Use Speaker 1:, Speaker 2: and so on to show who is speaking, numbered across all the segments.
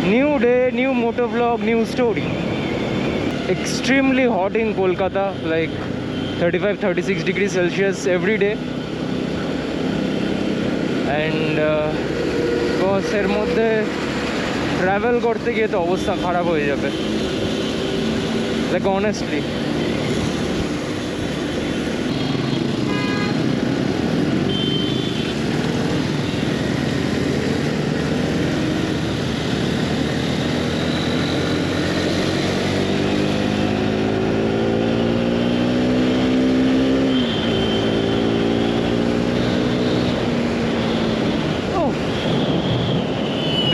Speaker 1: New day, new motor vlog, new story. Extremely hot in Kolkata, like 35-36 degrees Celsius every day. And এর মধ্যে travel করতে গিয়ে তো অবস্থা খারাপ হয়ে যাবে, like honestly.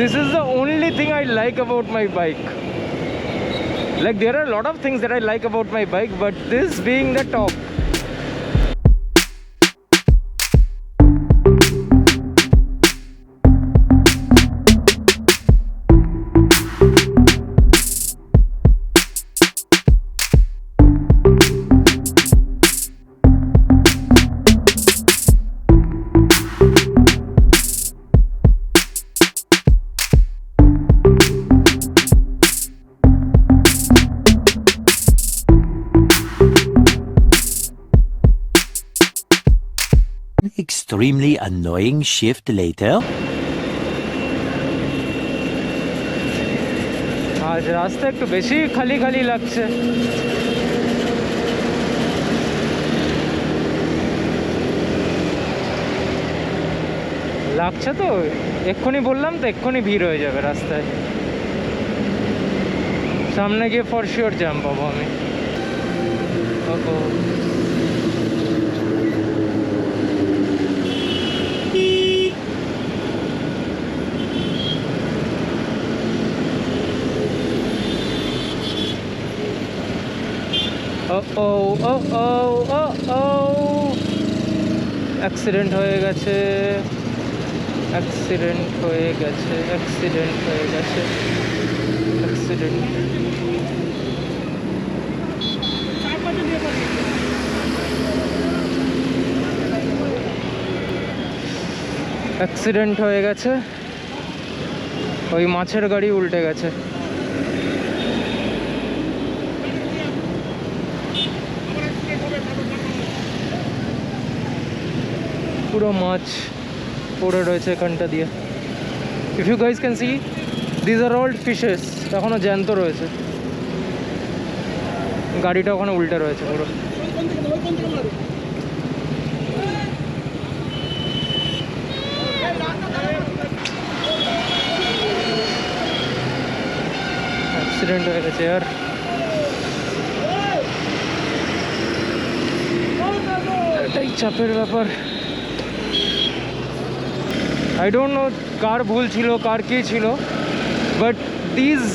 Speaker 1: This is the only thing I like about my bike. Like there are a lot of things that I like about my bike, but this being the top.
Speaker 2: Extremely annoying shift later.
Speaker 1: আজ রাস্তা একটু বেশি খালি খালি লাগছে। লাগছে তো, এক্ষুনি বললাম তো, এক্ষুনি ভিড় হয়ে যাবে রাস্তায়। সামনে গিয়ে ফর শিওর জ্যাম পাবো আমি। অ্যাক্সিডেন্ট হয়ে গেছে, অ্যাক্সিডেন্ট হয়ে গেছে, অ্যাক্সিডেন্ট হয়ে গেছে, অ্যাক্সিডেন্ট। অ্যাক্সিডেন্ট হয়ে গেছে, ওই মাছের গাড়ি উল্টে গেছে। পুরো মাছ পড়ে রয়েছে এখানটা দিয়ে। If you guys can see, this are all fishes, এখনো জ্যান্ত রয়েছে। গাড়িটা ওখানে উল্টে রয়েছে পুরো। অ্যাক্সিডেন্ট হয়ে গেছে আর এটাই চাপের ব্যাপার। I don't know কার ভুল ছিল, কার কী ছিল, but these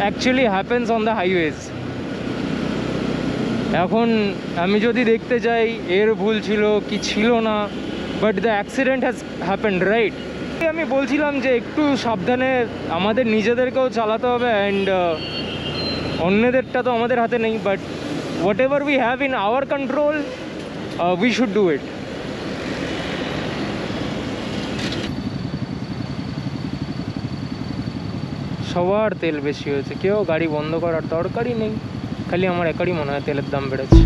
Speaker 1: actually happens on the highways. এখন আমি যদি দেখতে যাই এর ভুল ছিল কি ছিল না, but the accident has happened, right? আমি বলছিলাম যে একটু সাবধানে আমাদের নিজেদেরকেও চালাতে হবে, অ্যান্ড অন্যদেরটা তো আমাদের হাতে নেই, but what ever we have in our control we should do it. সবার তেল বেশি হয়েছে, কেউ গাড়ি বন্ধ করার দরকারই নেই, খালি আমার একারই মনে হয় তেলের দাম বেড়েছে।